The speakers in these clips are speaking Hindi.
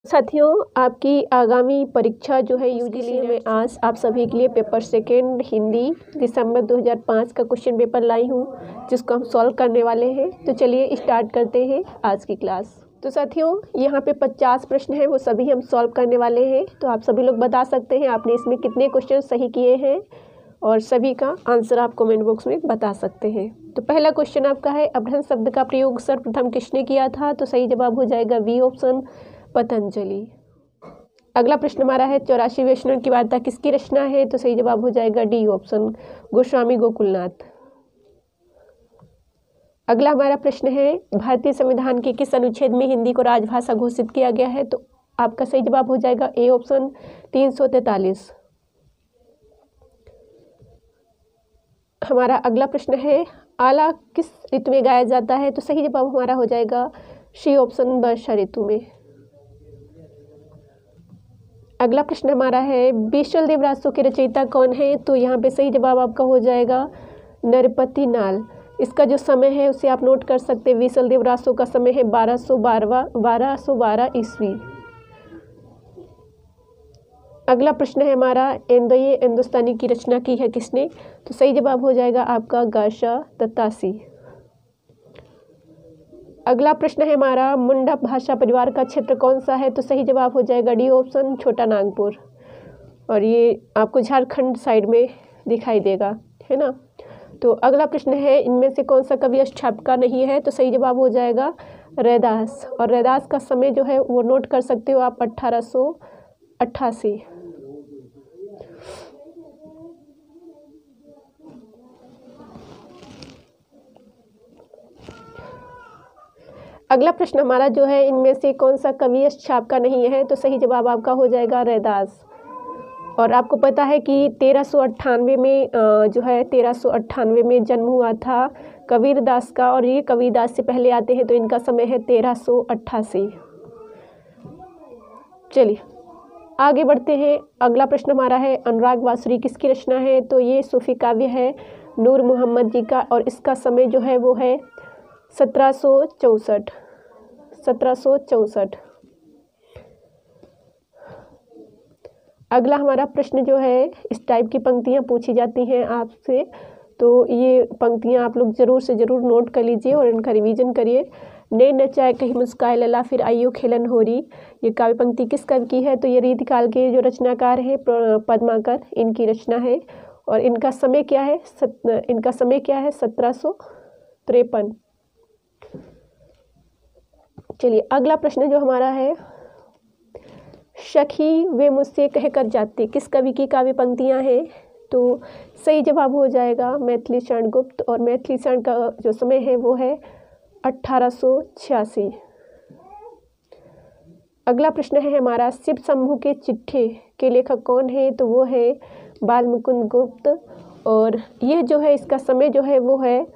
साथियों, आपकी आगामी परीक्षा जो है यूजीसी में आज आप सभी के लिए पेपर सेकेंड हिंदी दिसंबर 2005 का क्वेश्चन पेपर लाई हूँ, जिसको हम सॉल्व करने वाले हैं। तो चलिए स्टार्ट करते हैं आज की क्लास। तो साथियों, यहाँ पे 50 प्रश्न हैं, वो सभी हम सॉल्व करने वाले हैं। तो आप सभी लोग बता सकते हैं आपने इसमें कितने क्वेश्चन सही किए हैं, और सभी का आंसर आप कमेंट बॉक्स में बता सकते हैं। तो पहला क्वेश्चन आपका है, अपभ्रंश शब्द का प्रयोग सर्वप्रथम किसने किया था? तो सही जवाब हो जाएगा बी ऑप्शन, पतंजलि। अगला प्रश्न हमारा है, 84 वैष्णव की वार्ता किसकी रचना है? तो सही जवाब हो जाएगा डी ऑप्शन, गोस्वामी गोकुलनाथ। अगला हमारा प्रश्न है, भारतीय संविधान के किस अनुच्छेद में हिंदी को राजभाषा घोषित किया गया है? तो आपका सही जवाब हो जाएगा ए ऑप्शन, 343। हमारा अगला प्रश्न है, आला किस ऋतु में गाया जाता है? तो सही जवाब हमारा हो जाएगा सी ऑप्शन, वर्षा ऋतु में। अगला प्रश्न हमारा है, बीसल देवरासों के रचयिता कौन है? तो यहाँ पे सही जवाब आपका हो जाएगा नरपति नाल। इसका जो समय है उसे आप नोट कर सकते हैं। बीसल देवरासों का समय है 1212 ईस्वी। अगला प्रश्न है हमारा, एंदोये हिंदुस्तानी की रचना की है किसने? तो सही जवाब हो जाएगा आपका गाशा दत्तासी। अगला प्रश्न है हमारा, मुंडा भाषा परिवार का क्षेत्र कौन सा है? तो सही जवाब हो जाएगा डी ऑप्शन, छोटा नागपुर। और ये आपको झारखंड साइड में दिखाई देगा, है ना। तो अगला प्रश्न है, इनमें से कौन सा कवि अष्टधापका नहीं है? तो सही जवाब हो जाएगा रैदास। और रैदास का समय जो है वो नोट कर सकते हो आप, 1888। अगला प्रश्न हमारा जो है, इनमें से कौन सा कवि अष्टधापका नहीं है? तो सही जवाब आपका हो जाएगा रैदास। और आपको पता है कि 1398 में जो है 1398 में जन्म हुआ था कबीरदास का, और ये कबीरदास से पहले आते हैं, तो इनका समय है 1388। चलिए आगे बढ़ते हैं। अगला प्रश्न हमारा है, अनुराग बांसुरी किसकी रचना है? तो ये सूफी काव्य है नूर मोहम्मद जी का, और इसका समय जो है वो है 1764। अगला हमारा प्रश्न जो है, इस टाइप की पंक्तियाँ पूछी जाती हैं आपसे, तो ये पंक्तियाँ आप लोग ज़रूर से ज़रूर नोट कर लीजिए और इनका रिवीजन करिए। ने नचाए कहीं मुस्काए लला फिर आइयो खेलन होरी, ये काव्य पंक्ति किस कवि की है? तो ये रीतिकाल के जो रचनाकार हैं पद्माकर, इनकी रचना है। और इनका समय क्या है? 1753। चलिए अगला प्रश्न जो हमारा है, सखी वे मुझसे कहकर जाते किस कवि की काव्य पंक्तियाँ हैं? तो सही जवाब हो जाएगा मैथिली शरण गुप्त। और मैथिली शरण का जो समय है वो है 1886। अगला प्रश्न है हमारा, शिव शंभू के चिट्ठे के लेखक कौन है? तो वो है बालमुकुंद गुप्त। और यह जो है इसका समय जो है वो है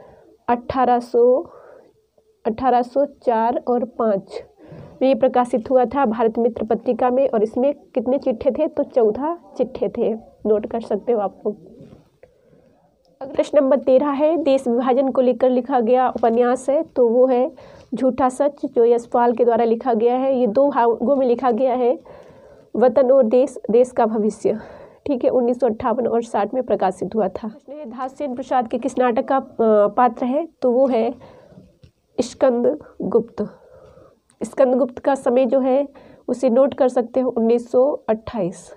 1804 और 5 में ये प्रकाशित हुआ था भारत मित्र पत्रिका में। और इसमें कितने चिट्ठे थे? तो 14 चिट्ठे थे, नोट कर सकते हो आप लोग। प्रश्न नंबर 13 है, देश विभाजन को लेकर लिखा गया उपन्यास है, तो वो है झूठा सच, जो यशपाल के द्वारा लिखा गया है। ये 2 भागों में लिखा गया है, वतन और देश का भविष्य। ठीक है, 1958 और 60 में प्रकाशित हुआ था। धासेन प्रसाद के किस नाटक का पात्र है? तो वो है स्कंदगुप्त। स्कंदगुप्त का समय जो है उसे नोट कर सकते हो, 1928।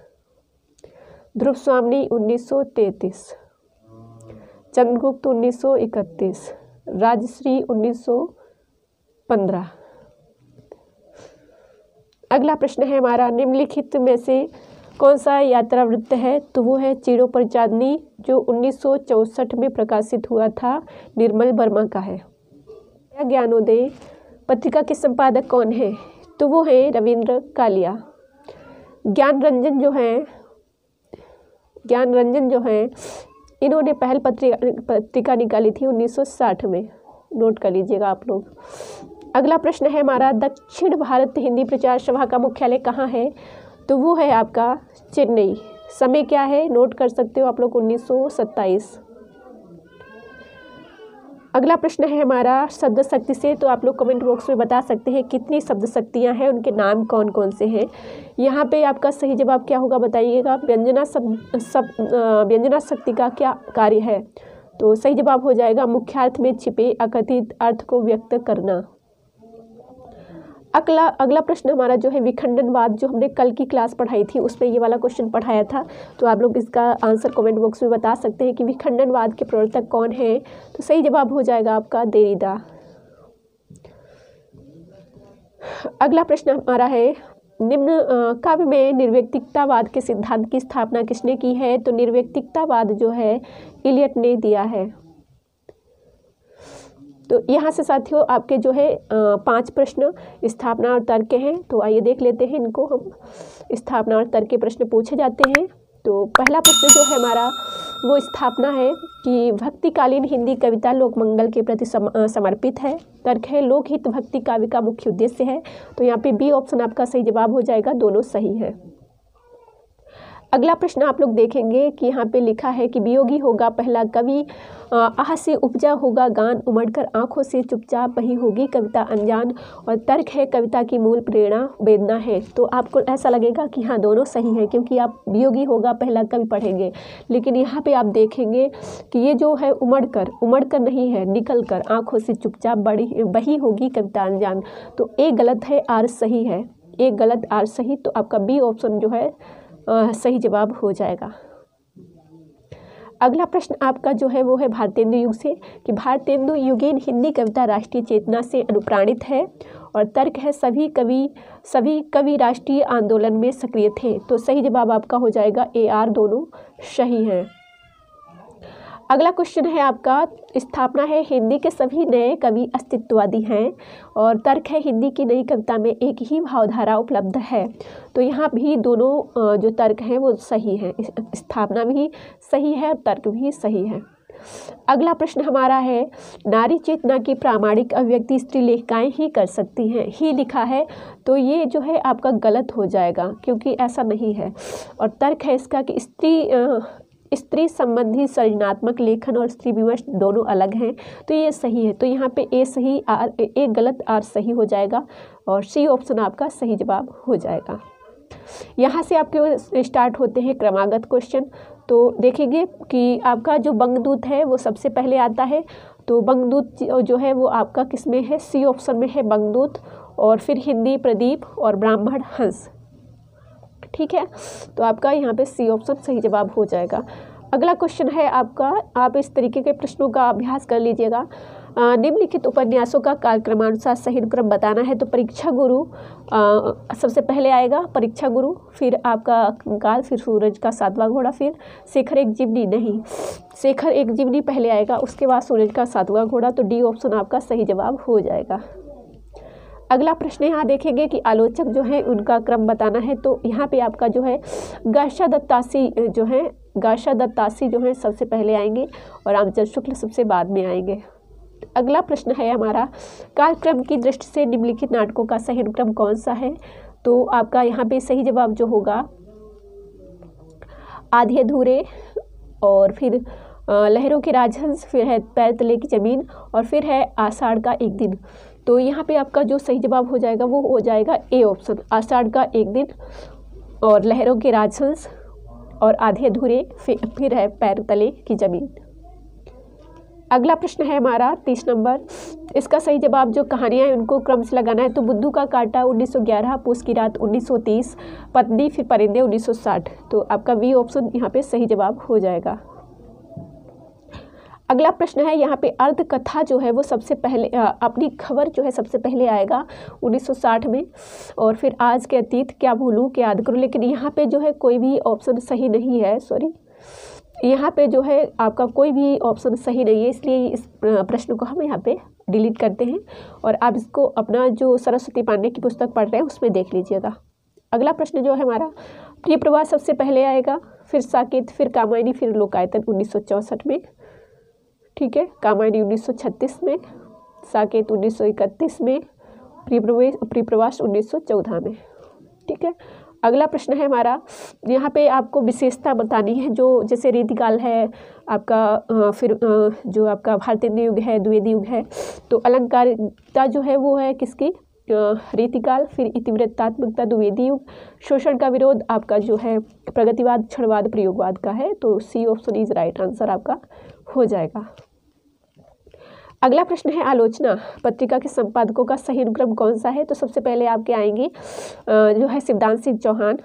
ध्रुव स्वामिनी 1933, चंद्रगुप्त 1931, राजश्री 1915। अगला प्रश्न है हमारा, निम्नलिखित में से कौन सा यात्रा वृत्त है? तो वो है चिड़ों पर चांदनी, जो 1964 में प्रकाशित हुआ था, निर्मल वर्मा का है। ज्ञानोदय पत्रिका के संपादक कौन है? तो वो है रविंद्र कालिया। ज्ञान रंजन जो है इन्होंने पहल पत्रिका निकाली थी 1960 में, नोट कर लीजिएगा आप लोग। अगला प्रश्न है हमारा, दक्षिण भारत हिंदी प्रचार सभा का मुख्यालय कहाँ है? तो वो है आपका चेन्नई। समय क्या है? नोट कर सकते हो आप लोग, 1927। अगला प्रश्न है हमारा शब्द शक्ति से। तो आप लोग कमेंट बॉक्स में बता सकते हैं कितनी शब्द शक्तियाँ हैं, उनके नाम कौन कौन से हैं। यहाँ पे आपका सही जवाब क्या होगा बताइएगा। व्यंजना शक्ति का क्या कार्य है। तो सही जवाब हो जाएगा मुख्यार्थ में छिपे अकथित अर्थ को व्यक्त करना। अगला प्रश्न हमारा जो है विखंडनवाद, जो हमने कल की क्लास पढ़ाई थी उसमें ये वाला क्वेश्चन पढ़ाया था। तो आप लोग इसका आंसर कमेंट बॉक्स में बता सकते हैं कि विखंडनवाद के प्रवर्तक कौन है। तो सही जवाब हो जाएगा आपका देरिदा। अगला प्रश्न हमारा है निम्न काव्य में निर्व्यक्तिकतावाद के सिद्धांत की स्थापना किसने की है। तो निर्व्यक्तिकतावाद जो है इलियट ने दिया है। तो यहाँ से साथियों आपके जो है 5 प्रश्न स्थापना और तर्क के हैं। तो आइए देख लेते हैं इनको हम। स्थापना और तर्क के प्रश्न पूछे जाते हैं। तो पहला प्रश्न जो है हमारा वो स्थापना है कि भक्तिकालीन हिंदी कविता लोकमंगल के प्रति समर्पित है। तर्क है लोकहित भक्ति काव्य का मुख्य उद्देश्य है। तो यहाँ पे बी ऑप्शन आपका सही जवाब हो जाएगा, दोनों सही है। अगला प्रश्न आप लोग देखेंगे कि यहाँ पे लिखा है कि वियोगी होगा पहला कवि, आह से उपजा होगा गान, उमड़कर आंखों से चुपचाप बही होगी कविता अनजान। और तर्क है कविता की मूल प्रेरणा वेदना है। तो आपको ऐसा लगेगा कि हाँ दोनों सही है, क्योंकि आप वियोगी होगा पहला कवि पढ़ेंगे, लेकिन यहाँ पे आप देखेंगे कि ये जो है उमड़कर नहीं है, निकल कर आंखों से चुपचाप बही होगी कविता अनजान। तो एक गलत है, आर सही है, एक गलत आर सही। तो आपका बी ऑप्शन जो है सही जवाब हो जाएगा। अगला प्रश्न आपका जो है वो है भारतेंदु युग से कि भारतेंदु युगीन हिंदी कविता राष्ट्रीय चेतना से अनुप्राणित है। और तर्क है सभी कवि राष्ट्रीय आंदोलन में सक्रिय थे। तो सही जवाब आपका हो जाएगा ए आर, दोनों सही हैं। अगला क्वेश्चन है आपका स्थापना है हिंदी के सभी नए कवि अस्तित्ववादी हैं। और तर्क है हिंदी की नई कविता में एक ही भावधारा उपलब्ध है। तो यहाँ भी दोनों जो तर्क हैं वो सही हैं, स्थापना भी सही है और तर्क भी सही है। अगला प्रश्न हमारा है नारी चेतना की प्रामाणिक अभिव्यक्ति स्त्री लेखिकाएं ही कर सकती हैं, ही लिखा है। तो ये जो है आपका गलत हो जाएगा, क्योंकि ऐसा नहीं है। और तर्क है इसका कि स्त्री संबंधी सृजनात्मक लेखन और स्त्री विमर्श दोनों अलग हैं। तो ये सही है। तो यहाँ पे ए सही, आर एक गलत, आर सही हो जाएगा और सी ऑप्शन आपका सही जवाब हो जाएगा। यहाँ से आपके स्टार्ट होते हैं क्रमागत क्वेश्चन। तो देखेंगे कि आपका जो बंगदूत है वो सबसे पहले आता है। तो बंगदूत जो है वो आपका किस में है, सी ऑप्शन में है बंगदूत। और फिर हिंदी प्रदीप और ब्राह्मण हंस, ठीक है। तो आपका यहाँ पे सी ऑप्शन सही जवाब हो जाएगा। अगला क्वेश्चन है आपका, आप इस तरीके के प्रश्नों का अभ्यास कर लीजिएगा। निम्नलिखित उपन्यासों का कालक्रमानुसार सही क्रम बताना है। तो परीक्षा गुरु सबसे पहले आएगा, परीक्षा गुरु, फिर आपका काल, फिर सूरज का 7वां घोड़ा, फिर शेखर एक जीवनी, नहीं शेखर एक जीवनी पहले आएगा, उसके बाद सूरज का 7वां घोड़ा। तो डी ऑप्शन आपका सही जवाब हो जाएगा। अगला प्रश्न यहाँ देखेंगे कि आलोचक जो है उनका क्रम बताना है। तो यहाँ पे आपका जो है गाशा दत्तासी जो है सबसे पहले आएंगे और रामचंद्र शुक्ल सबसे बाद में आएंगे। अगला प्रश्न है हमारा कालक्रम की दृष्टि से निम्नलिखित नाटकों का सही अनुक्रम कौन सा है। तो आपका यहाँ पे सही जवाब जो होगा आधे अधूरे, और फिर लहरों के राजहंस, फिर है पैर तले की जमीन, और फिर है आषाढ़ का एक दिन। तो यहाँ पे आपका जो सही जवाब हो जाएगा वो हो जाएगा ए ऑप्शन, आषाढ़ का एक दिन, और लहरों के राजहंस, और आधे अधूरे, फिर है पैर तले की जमीन। अगला प्रश्न है हमारा 30 नंबर, इसका सही जवाब जो कहानियाँ हैं उनको क्रम से लगाना है। तो बुद्धू का कांटा 1911, पूस की रात 1930, पत्नी फिर परिंदे 1960। तो आपका बी ऑप्शन यहाँ पे सही जवाब हो जाएगा। अगला प्रश्न है यहाँ पे अर्ध कथा जो है वो सबसे पहले अपनी खबर जो है सबसे पहले आएगा 1960 में, और फिर आज के अतीत क्या भूलूं क्या याद करूं। लेकिन यहाँ पे जो है कोई भी ऑप्शन सही नहीं है, सॉरी, यहाँ पे जो है आपका कोई भी ऑप्शन सही नहीं है, इसलिए इस प्रश्न को हम यहाँ पे डिलीट करते हैं और आप इसको अपना जो सरस्वती पांडे की पुस्तक पढ़ रहे हैं उसमें देख लीजिएगा। अगला प्रश्न जो है हमारा प्रिय प्रवाह सबसे पहले आएगा, फिर साकेत, फिर कामायनी, फिर लोकायतन 1964 में, ठीक है। कामायनी 1936 में, साकेत 1931 में, प्रिय प्रवास 1914 में, ठीक है। अगला प्रश्न है हमारा, यहाँ पे आपको विशेषता बतानी है, जो जैसे रीतिकाल है आपका, फिर जो आपका भारतीय युग है, द्विवेदी युग है, तो अलंकारिकता जो है वो है किसकी, रीतिकाल, फिर इतिवृत्तात्मकता द्विवेदी युग, शोषण का विरोध आपका जो है प्रगतिवाद, क्षणवाद, प्रयोगवाद का है। तो C option is right answer आपका हो जाएगा। अगला प्रश्न है, आलोचना पत्रिका के संपादकों का सही अनुक्रम कौन सा है। तो सबसे पहले आपके आएंगे जो है शिवदान सिंह चौहान,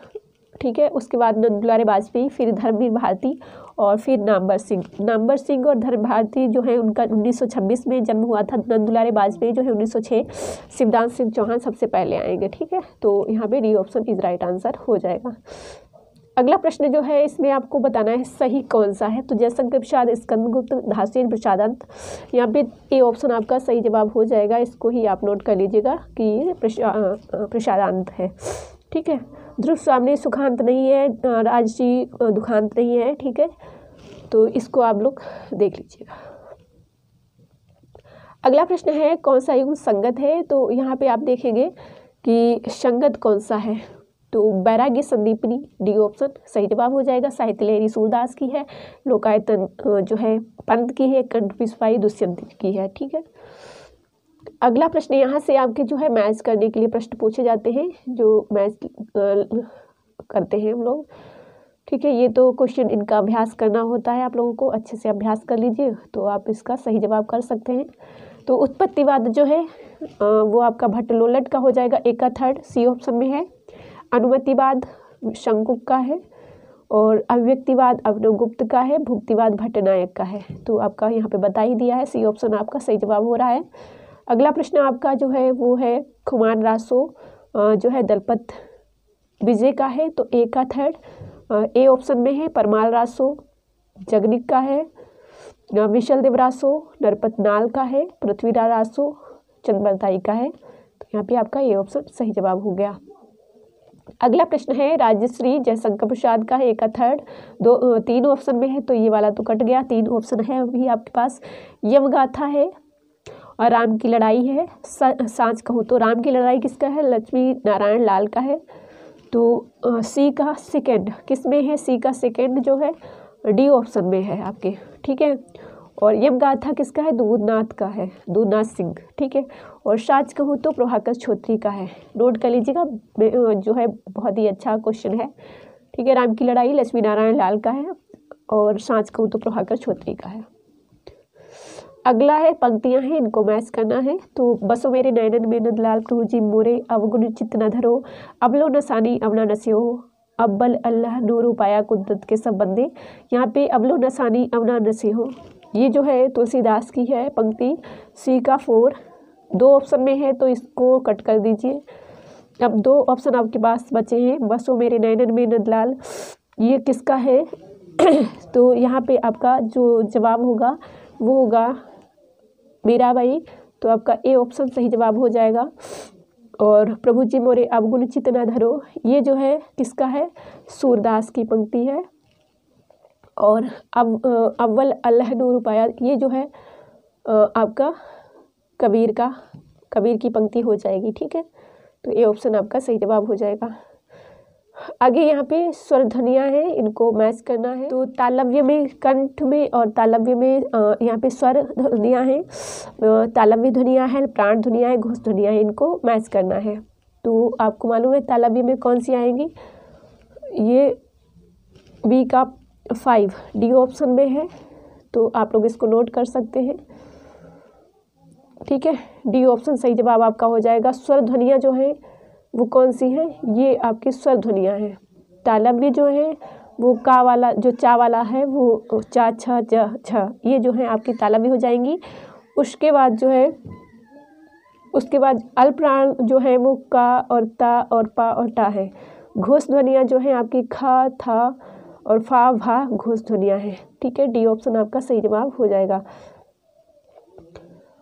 ठीक है, उसके बाद नंदुलारे वाजपेयी, फिर धर्मवीर भारती और फिर नामवर सिंह। नामवर सिंह और धर्म भारती जो है उनका 1926 में जन्म हुआ था, नंदुलारे वाजपेयी जो है 1906, शिवदान सिंह चौहान सबसे पहले आएंगे, ठीक है। तो यहाँ पे D option is right answer हो जाएगा। अगला प्रश्न जो है इसमें आपको बताना है सही कौन सा है। तो जयशंकर प्रसाद, स्कंदगुप्त, धासीन, प्रसादांत, यहाँ पे ए ऑप्शन आपका सही जवाब हो जाएगा। इसको ही आप नोट कर लीजिएगा कि ये प्रसादांत है, ठीक है। ध्रुव स्वामी सुखांत नहीं है, राजसी दुखांत नहीं है, ठीक है। तो इसको आप लोग देख लीजिएगा। अगला प्रश्न है, कौन सा युग संगत है। तो यहाँ पे आप देखेंगे कि संगत कौन सा है। तो बैराग्य संदीपनी, डी ऑप्शन सही जवाब हो जाएगा। साहित्य लहरी सूरदास की है, लोकायतन जो है पंत की है, कंठ पिसवाई दुष्यंत की है, ठीक है। अगला प्रश्न यहाँ से आपके जो है मैच करने के लिए प्रश्न पूछे जाते हैं, जो मैच करते हैं हम लोग, ठीक है। ये तो क्वेश्चन इनका अभ्यास करना होता है, आप लोगों को अच्छे से अभ्यास कर लीजिए तो आप इसका सही जवाब कर सकते हैं। तो उत्पत्तिवाद जो है वो आपका भट्टलोलट का हो जाएगा, एक का थर्ड सी ऑप्शन में है। अनुमतिवाद शंकुक का है और अभिव्यक्तिवाद अभिनवगुप्त का है, भुक्तिवाद भट्टनायक का है। तो आपका यहाँ पे बता ही दिया है, सी ऑप्शन आपका सही जवाब हो रहा है। अगला प्रश्न आपका जो है वो है खुमान रासो जो है दलपत विजय का है, तो ए का थर्ड ए ऑप्शन में है। परमाल रासो जगनिक का है, विशल देव रासो नरपत नाल का है, पृथ्वीराज रासो चंद्रबरदाई का है। तो यहाँ पे आपका ये ऑप्शन सही जवाब हो गया। अगला प्रश्न है राजश्री जयशंकर प्रसाद का है, एक का थर्ड, तीन ऑप्शन में है, तो ये वाला तो कट गया। तीन ऑप्शन है अभी आपके पास, यमगाथा है और राम की लड़ाई है। सांझ कहूँ तो राम की लड़ाई किसका है, लक्ष्मी नारायण लाल का है। तो सी का सेकेंड किस में है, सी का सेकेंड जो है डी ऑप्शन में है आपके, ठीक है। और यमगाथा किसका है, दूधनाथ का है, दूधनाथ सिंह, ठीक है। और साच कहूँ तो प्रभाकर छोत्री का है, नोट कर लीजिएगा, जो है बहुत ही अच्छा क्वेश्चन है, ठीक है। राम की लड़ाई लक्ष्मी नारायण लाल का है और साच कहूँ तो प्रभाकर छोत्री का है। अगला है पंक्तियां हैं, इनको मैच करना है। तो बसो मेरे नैनन में नंदलाल प्रभु जी मोरे, अवगुण चित्त न धरो, अबलो नसानी अवना नस्यो, अब्बल अल्लाह नूर पाया कुदरत के सब बंदे। यहाँ पे अबलो नसानी अवना नस्यो ये जो है तुलसीदास की है पंक्ति, सी का 4, दो ऑप्शन में है तो इसको कट कर दीजिए। अब दो ऑप्शन आपके पास बचे हैं, बसो मेरे नैनन में नंदलाल ये किसका है तो यहाँ पे आपका जो जवाब होगा वो होगा मीराबाई, तो आपका ए ऑप्शन सही जवाब हो जाएगा। और प्रभु जी मोरे अवगुण चित्त न धरो ये जो है किसका है, सूरदास की पंक्ति है। और अव्वल अल्लाह नूर पाया ये जो है आपका कबीर की पंक्ति हो जाएगी, ठीक है। तो ये ऑप्शन आपका सही जवाब हो जाएगा। आगे यहाँ पे स्वर ध्वनियाँ हैं, इनको मैच करना है। तो तालव्य में कंठ में और तालव्य में यहाँ पे स्वर ध्वनियाँ हैं, तालव्य ध्वनियाँ हैं, प्राण ध्वनियाँ हैं, घोष ध्वनियाँ हैं, इनको मैच करना है। तो आपको मालूम है तालव्य में कौन सी आएंगी, ये बी का 5 डी ऑप्शन में है, तो आप लोग इसको नोट कर सकते हैं, ठीक है। डी ऑप्शन सही जवाब आपका हो जाएगा। स्वर ध्वनियाँ जो हैं वो कौन सी हैं, ये आपकी स्वर ध्वनियाँ हैं। तालव्य जो है वो का वाला जो चा वाला है वो चा छ ज छ ये जो है आपकी तालव्य हो जाएंगी। उसके बाद जो है उसके बाद अल्पप्राण जो है वो का और ता और पा और टा है। घोष ध्वनियाँ जो हैं आपकी खा था और फा भा घोष ध्वनियाँ हैं, ठीक है। डी ऑप्शन आपका सही जवाब हो जाएगा।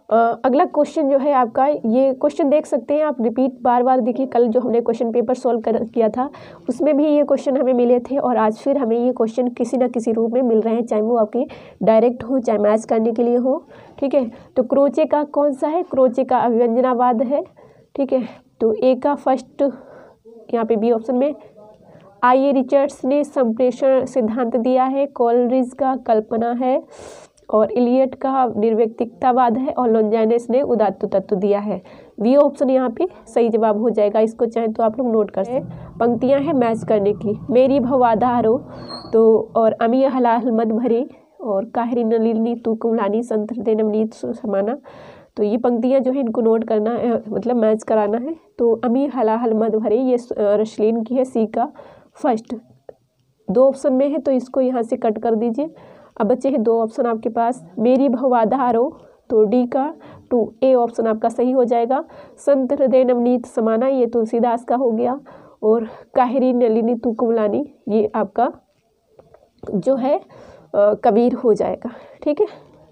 अगला क्वेश्चन जो है आपका, ये क्वेश्चन देख सकते हैं आप, रिपीट बार बार देखिए। कल जो हमने क्वेश्चन पेपर सॉल्व किया था उसमें भी ये क्वेश्चन हमें मिले थे और आज फिर हमें ये क्वेश्चन किसी न किसी रूप में मिल रहे हैं, चाहे वो आपके डायरेक्ट हो चाहे मैच करने के लिए हो, ठीक है। तो क्रोचे का कौन सा है, क्रोचे का अभिव्यंजनावाद है, ठीक है। तो ए का फर्स्ट यहाँ पे बी ऑप्शन में आई रिचर्ड्स ने संप्रेषण सिद्धांत दिया है, कोलरिज का कल्पना है, और इलियट का निर्व्यक्तिकतावाद है, और लॉन्जाइनस ने उदात्त तत्व दिया है। बी ऑप्शन यहाँ पे सही जवाब हो जाएगा। इसको चाहे तो आप लोग नोट कर सकते हैं। पंक्तियाँ हैं मैच करने की, मेरी भवाधारो तो और अमी हलाल मद भरे और काहरी नलिनी तू कुमलानी संत हृदय नवनीत समाना। तो ये पंक्तियाँ जो है इनको नोट करना है, मतलब मैच कराना है। तो अमी हलाहल मद भरे ये रश्लीन की है, सी का फर्स्ट। दो ऑप्शन में है तो इसको यहाँ से कट कर दीजिए। अब बचे हैं दो ऑप्शन आपके पास, मेरी भवाधारो तो डी का 2, ए ऑप्शन आपका सही हो जाएगा। संत हृदय नवनीत समाना ये तुलसीदास का हो गया, और काहरी नलिनी तू कुमलानी ये आपका जो है कबीर हो जाएगा। ठीक है,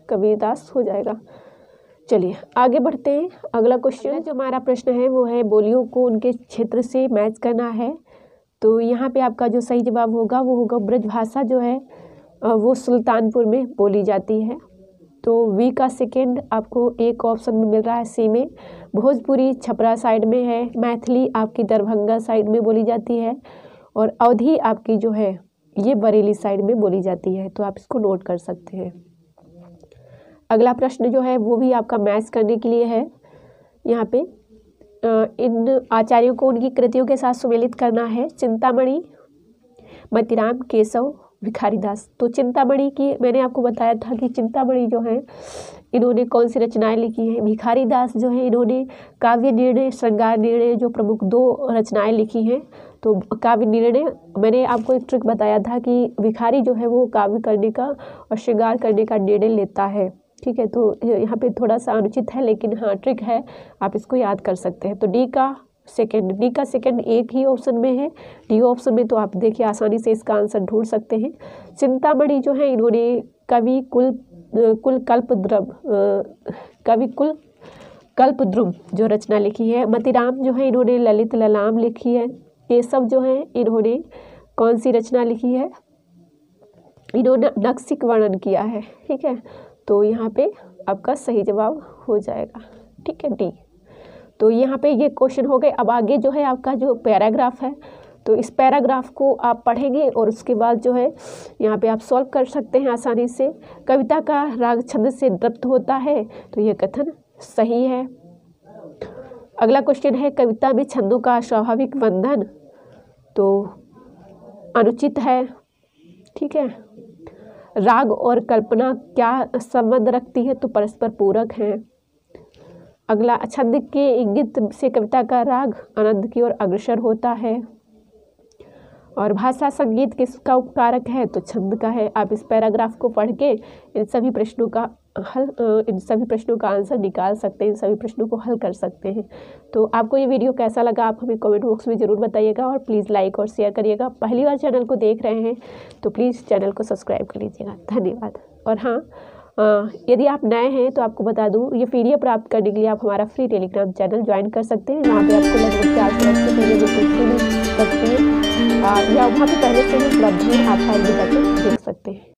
कबीरदास हो जाएगा। चलिए आगे बढ़ते हैं। अगला क्वेश्चन जो हमारा प्रश्न है वो है बोलियों को उनके क्षेत्र से मैच करना है। तो यहाँ पे आपका जो सही जवाब होगा वो होगा ब्रजभाषा जो है वो सुल्तानपुर में बोली जाती है। तो वी का सेकेंड आपको एक ऑप्शन में मिल रहा है, सी में भोजपुरी छपरा साइड में है, मैथिली आपकी दरभंगा साइड में बोली जाती है, और अवधी आपकी जो है ये बरेली साइड में बोली जाती है। तो आप इसको नोट कर सकते हैं। अगला प्रश्न जो है वो भी आपका मैच करने के लिए है। यहाँ पे इन आचार्यों को उनकी कृतियों के साथ सुमेलित करना है। चिंतामणि, मतिराम, केशव, भिखारीदास। तो चिंतामणि की मैंने आपको बताया था कि चिंतामणि जो है इन्होंने कौन सी रचनाएं लिखी हैं। भिखारीदास जो है इन्होंने काव्य निर्णय, श्रृंगार निर्णय जो प्रमुख 2 रचनाएं लिखी हैं। तो काव्य निर्णय मैंने आपको एक ट्रिक बताया था कि भिखारी जो है वो काव्य करने का और श्रृंगार करने का निर्णय लेता है। ठीक है, तो यहाँ पे थोड़ा सा अनुचित है, लेकिन हाँ ट्रिक है, आप इसको याद कर सकते हैं। तो डी का सेकंड एक ही ऑप्शन में है, डी ऑप्शन में। तो आप देखिए आसानी से इसका आंसर ढूंढ सकते हैं। चिंतामणि जो है इन्होंने कवि कुल कल्पद्रुम जो रचना लिखी है। मतिराम जो है इन्होंने ललित ललाम लिखी है। केशव जो है इन्होंने कौन सी रचना लिखी है, इन्होंने नक्सिक वर्णन किया है। ठीक है, तो यहाँ पे आपका सही जवाब हो जाएगा। ठीक है, डी। तो यहाँ पे ये क्वेश्चन हो गए। अब आगे जो है आपका जो पैराग्राफ है, तो इस पैराग्राफ को आप पढ़ेंगे और उसके बाद जो है यहाँ पे आप सॉल्व कर सकते हैं आसानी से। कविता का राग छंद से तृप्त होता है, तो ये कथन सही है। अगला क्वेश्चन है कविता में छंदों का स्वाभाविक बंधन, तो अनुचित है। ठीक है, राग और कल्पना क्या संबंध रखती है, तो परस्पर पूरक हैं। अगला, छंद के इंगित से कविता का राग आनंद की ओर अग्रसर होता है। और भाषा संगीत किसका उपकारक है, तो छंद का है। आप इस पैराग्राफ को पढ़ के इन सभी प्रश्नों का आंसर निकाल सकते हैं, इन सभी प्रश्नों को हल कर सकते हैं। तो आपको ये वीडियो कैसा लगा आप हमें कमेंट बॉक्स में ज़रूर बताइएगा, और प्लीज़ लाइक और शेयर करिएगा। पहली बार चैनल को देख रहे हैं तो प्लीज़ चैनल को सब्सक्राइब कर लीजिएगा। धन्यवाद। और हाँ, यदि आप नए हैं तो आपको बता दूं, ये PDF प्राप्त करने के लिए आप हमारा फ्री टेलीग्राम चैनल ज्वाइन कर सकते हैं। वहाँ पे आपको लगभग 4 से मिल सकती है, या वहाँ पे पहले से ही उपलब्ध है, आप फाइल भी करके देख सकते हैं।